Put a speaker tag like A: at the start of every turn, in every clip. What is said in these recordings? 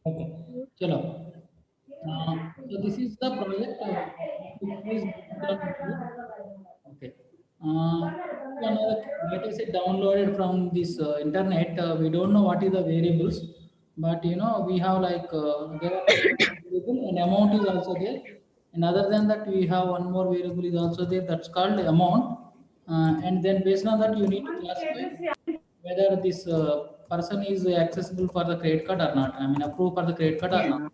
A: Okay. Chalo. So this is the project which is done here. Okay. Another data set downloaded from this internet. We don't know what is the variables, but we have like there are two variable and amount is also there. And other than that, we have one more variable is also there. That's called amount. And then based on that, you need to classify whether this person is accessible for the credit card or not. I mean, approved for the credit card or not.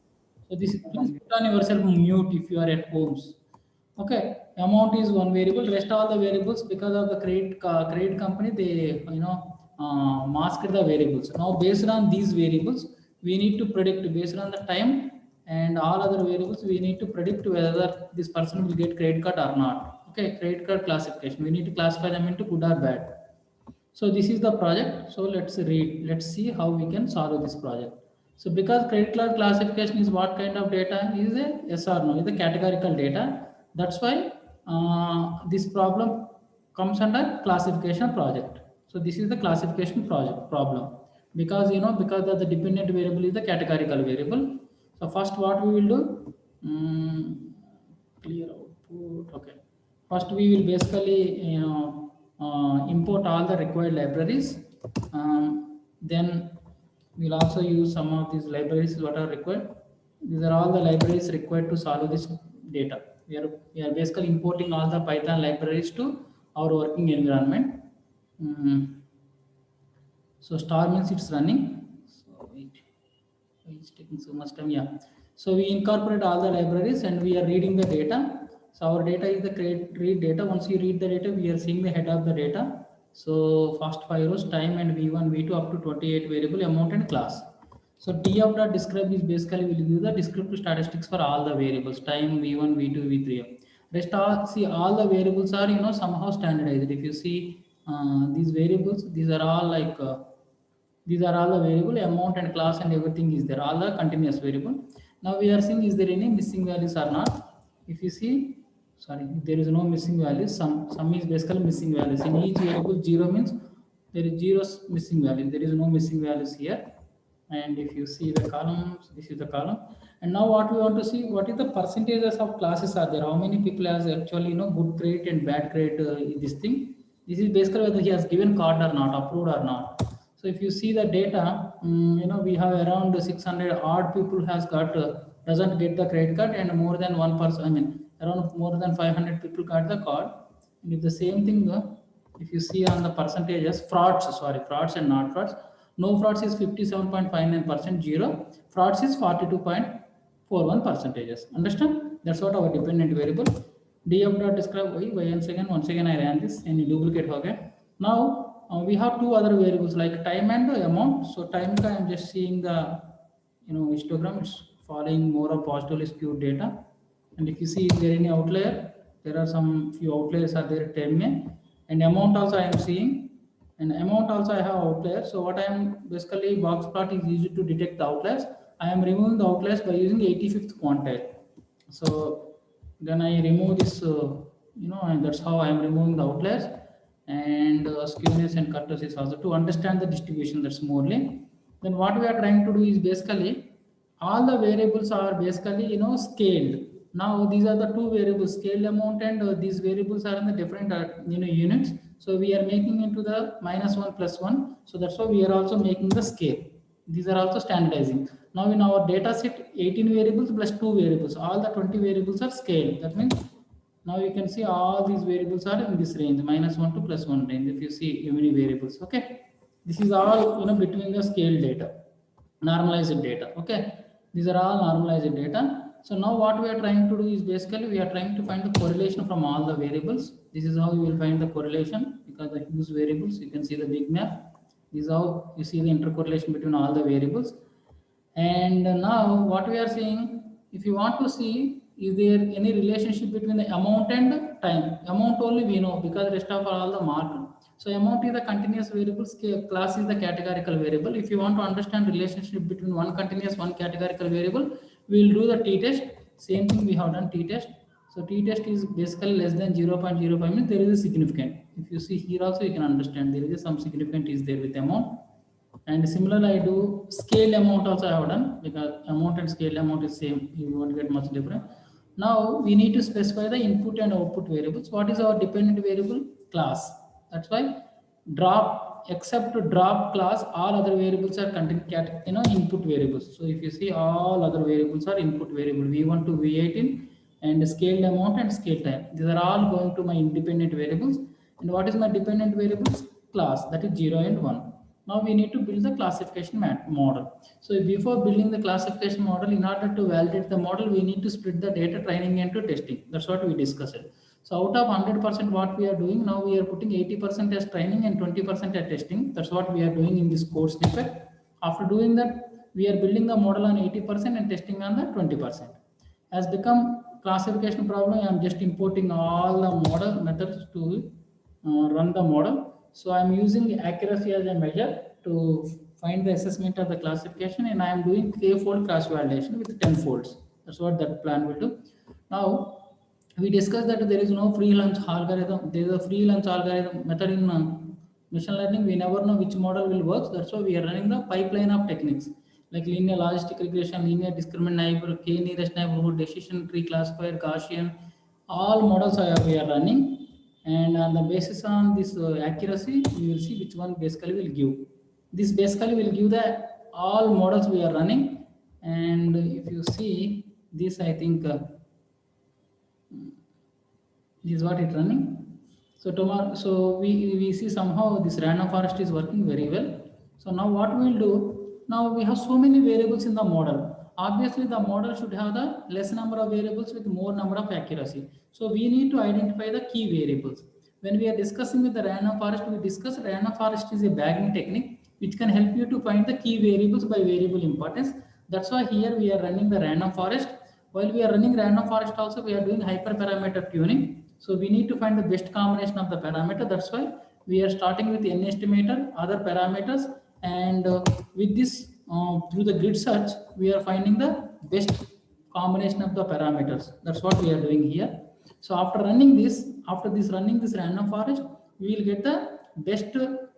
A: So this please put on yourself mute if you are at homes. Okay, amount is one variable. Rest all the variables because of the credit company they masked the variables. Now based on these variables, we need to predict based on the time and all other variables. We need to predict whether this person will get credit card or not. Okay, credit card classification. We need to classify them into good or bad. So this is the project. So let's read. Let's see how we can solve this project. So because credit card classification is what kind of data is a yes or no, is the categorical data. That's why this problem comes under classification project. So this is the classification project problem because because the dependent variable is the categorical variable. So first what we will do, clear output. Okay. First, we will basically import all the required libraries. Then we'll also use some of these libraries what are required. These are all the libraries required to solve this data. We are basically importing all the Python libraries to our working environment. Mm, so star means it's running. So wait, why it's taking so much time? Yeah. So we incorporate all the libraries and we are reading the data. So our data is the read data. Once you read the data, we are seeing the head of the data. So first 5 rows, time and v1, v2 up to 28 variable, amount and class. So describe is basically will give the descriptive statistics for all the variables, time, v1, v2, v3. Rest all, see all the variables are somehow standardized. If you see these variables, these are all like these are all the variable amount and class and everything is there, all the continuous variable. Now we are seeing is there any missing values or not. If you see, sorry, if there is no missing values, some is basically missing values in each variable. Zero means there is zero missing values, there is no missing values here. And if you see the columns, this is the column. And now what we want to see, what is the percentages of classes are there, how many people has actually good grade and bad grade this thing. This is basically whether he has given card or not, approved or not. So if you see the data, we have around 600 odd people has got doesn't get the credit card, and more than one person. I mean, around more than 500 people got the card. And if the same thing, if you see on the percentages, frauds and not frauds. No frauds is 57.59%, zero frauds is 42.41 percentages. Understand? That's what our dependent variable. df dot describe y once again I ran this and duplicate ho gaya. Now we have two other variables like time and amount. So time ka I'm just seeing the histogram. It's following more of positively skewed data. And if you see is there any outlier, there are some few outliers are there 10 and amount also I am seeing. And amount also I have outliers. So what I am basically box plot is used to detect the outliers. I am removing the outliers by using 85th quantile. So then I remove this, and that's how I am removing the outliers. And skewness and kurtosis also to understand the distribution. That's morely. Then what we are trying to do is basically all the variables are basically scaled. Now these are the two variables, scale amount, and these variables are in the different units. So we are making into the -1 +1. So that's why we are also making the scale. These are also standardizing. Now in our data set, 18 variables plus 2 variables, all the 20 variables are scaled. That means now you can see all these variables are in this range, -1 to +1 range. If you see how many variables, okay, this is all between the scale data, normalized data. Okay, these are all normalized data. So now what we are trying to do is basically we are trying to find the correlation from all the variables. This is how you will find the correlation because the huge variables. You can see the big map. This is how you see the intercorrelation between all the variables. And now what we are seeing, if you want to see, is there any relationship between the amount and time? Amount only we know because rest of all the marked. So amount is the continuous variable, class is the categorical variable. If you want to understand relationship between one continuous, one categorical variable, we will do the t-test. Same thing we have done t-test. So t-test is basically less than 0.05 means there is a significant. If you see here also you can understand there is some significant is there with amount. And similarly, I do scale amount also I have done, because amount and scale amount is same. You won't get much different. Now we need to specify the input and output variables. What is our dependent variable? Class. That's why drop, except drop class, all other variables are content input variables. So if you see, all other variables are input variable, v1 to v18, and scale amount and scale time. These are all going to my independent variables. And what is my dependent variables? Class, that is 0 and 1. Now we need to build the classification model. So before building the classification model, in order to validate the model, we need to split the data training into testing. That's what we discussed. So out of 100% what we are doing, now we are putting 80% as training and 20% as testing. That's what we are doing in this code snippet. After doing that, we are building the model on 80% and testing on the 20%. Has become classification problem, I am just importing all the model methods to run the model. So I am using accuracy as a measure to find the assessment of the classification, and I am doing k-fold cross validation with 10 folds. That's what that plan will do. Now we discussed that there is no free lunch algorithm. There is a free lunch algorithm method in machine learning. We never know which model will work. That's why we are running the pipeline of techniques like linear logistic regression, linear discriminant neighborhood, k nearest neighborhood, decision tree classifier, Gaussian. All models we are running, and on the basis on this accuracy, we will see which one basically will give. This basically will give the all models we are running. And if you see this, I think. This is what it's running. So tomorrow, so we see somehow this random forest is working very well. So now what we'll do, now we have so many variables in the model. Obviously the model should have the less number of variables with more number of accuracy. So we need to identify the key variables. When we are discussing with the random forest, we discuss random forest is a bagging technique which can help you to find the key variables by variable importance. That's why here we are running the random forest. While we are running random forest also, we are doing hyperparameter tuning. So we need to find the best combination of the parameter. That's why we are starting with n estimator, other parameters, and with this through the grid search, we are finding the best combination of the parameters. That's what we are doing here. So after running this, running this random forest, we will get the best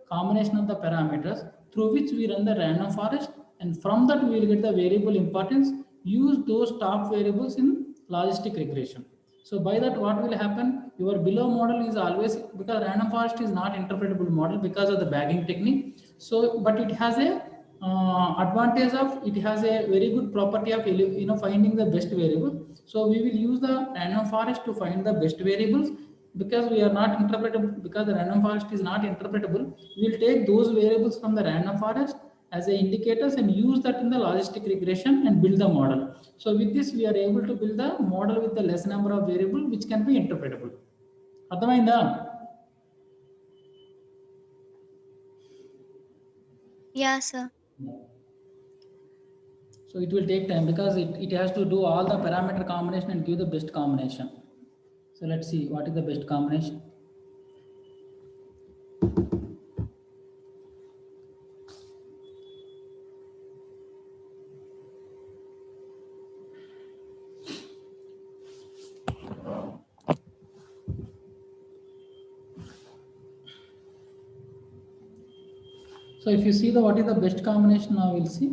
A: combination of the parameters through which we run the random forest, and from that we will get the variable importance. Use those top variables in logistic regression. So by that, what will happen? Your below model is always, because random forest is not interpretable model because of the bagging technique. So, but it has a advantage of, it has a very good property of finding the best variable. So we will use the random forest to find the best variables. Because we are not interpretable, because the random forest is not interpretable, we will take those variables from the random forest as the indicators and use that in the logistic regression and build the model. So with this, we are able to build the model with the less number of variable which can be interpretable. Adhamainda?
B: Yeah, sir.
A: So it will take time because it has to do all the parameter combination and give the best combination. So let's see what is the best combination. So if you see what is the best combination, now we'll see.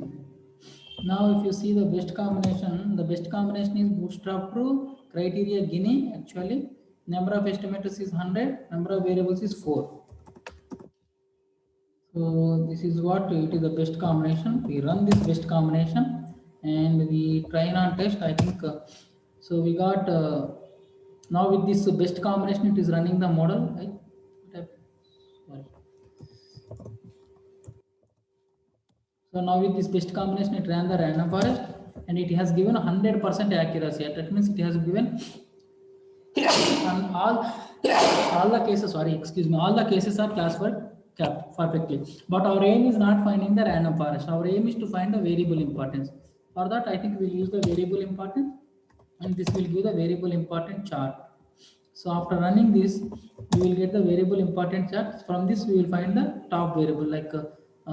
A: Now if you see the best combination is bootstrap true, criteria Guinea actually. Number of estimators is 100, number of variables is 4. So this is what it is the best combination. We run this best combination and we train on test. I think so. We got now with this best combination, it is running the model. Right? Sorry. So now with this best combination, it ran the random forest and it has given 100% accuracy. That means it has given on all the cases. Sorry, excuse me. All the cases are classified perfectly. But our aim is not finding the random forest. Our aim is to find the variable importance. For that, I think we'll use the variable importance, and this will give the variable importance chart. So after running this, we will get the variable importance chart. From this, we will find the top variable like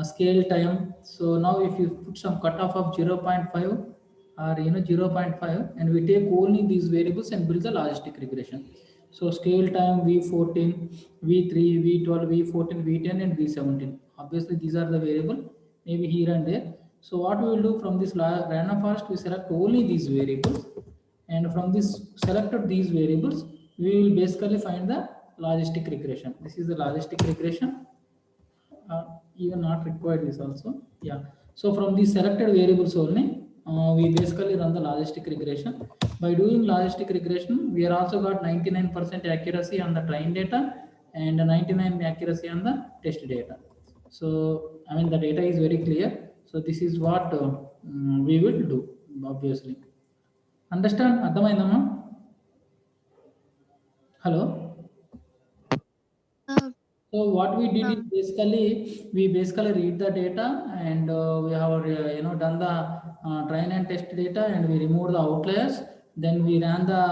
A: scale time. So now if you put some cutoff of 0.5 or 0.5, and we take only these variables and build the logistic regression. So scale time V14, V3, V12, V14, V10, and V17. Obviously, these are the variable maybe here and there. So what we will do from this random forest, we select only these variables, and from this selected these variables, we will basically find the logistic regression. This is the logistic regression. Even not required this also. Yeah. So from these selected variables only, we basically run the logistic regression. By doing logistic regression, we are also got 99% accuracy on the train data and 99 accuracy on the test data. So I mean the data is very clear. So this is what we will do, obviously. Understand? అర్థమైందమ్మా? Hello. So what we did is we basically read the data, and we have done the train and test data, and we removed the outliers. Then we ran the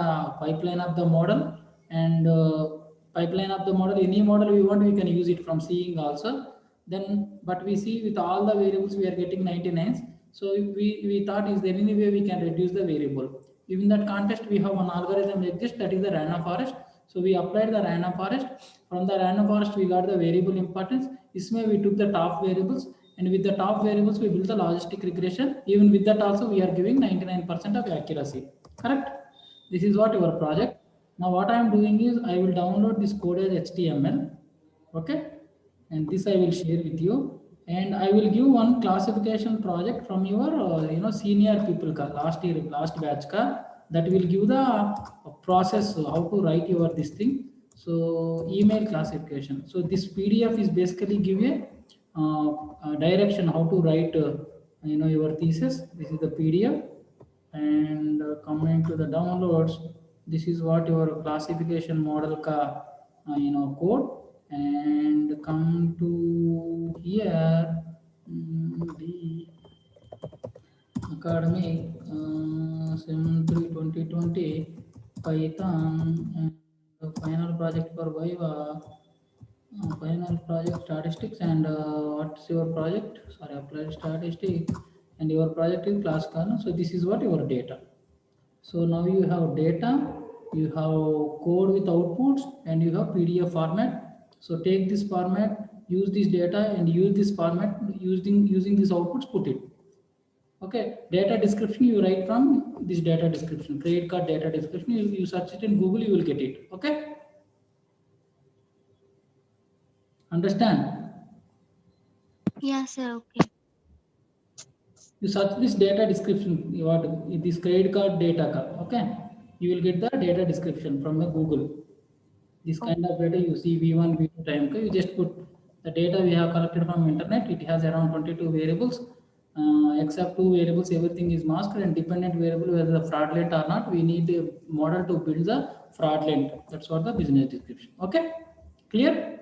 A: pipeline of the model, and pipeline of the model, any model we want, we can use it from seeing also. Then but we see with all the variables we are getting 99s. So we thought, is there any way we can reduce the variable? In that context, we have one algorithm exists, that is the random forest. So we applied the random forest. From the random forest, we got the variable importance. This way we took the top variables, and with the top variables, we built the logistic regression. Even with that also, we are giving 99% of accuracy. Correct? This is what your project. Now what I am doing is, I will download this code as HTML. Okay? And this I will share with you. And I will give one classification project from your senior people ka, last batch ka, that will give the process how to write your this thing. So email classification. So this PDF is basically give a direction how to write your thesis. This is the PDF. And coming to the downloads, this is what your classification model ka code. And come to here, the academic sim 3 2020 Python, and the final project for Viva, final project statistics. And what's your project? Sorry, applied statistics. And your project is class kernel. So this is what your data. So now you have data, you have code with outputs, and you have PDF format. So take this format, use this data, and use this format, using these outputs, put it. Okay, data description you write from this data description, credit card data description, you search it in Google, you will get it. Okay, understand?
B: Yes, sir. Okay.
A: You search this data description, what this credit card data card. Okay, you will get the data description from the Google. This kind of data you see V1, V2 time, you just put the data we have collected from internet. It has around 22 variables. Except 2 variables, everything is masked, and dependent variable, whether the fraudulent or not, we need a model to build the fraudulent. That's what the business description. Okay, clear?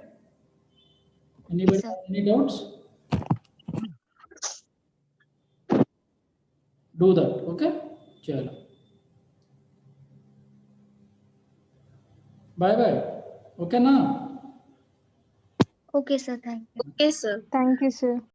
A: Anybody have any doubts? Do that. Okay, chalo. Bye bye. Okay na?
B: Okay, sir. Thank you.
C: Okay, sir.
D: Thank you, sir.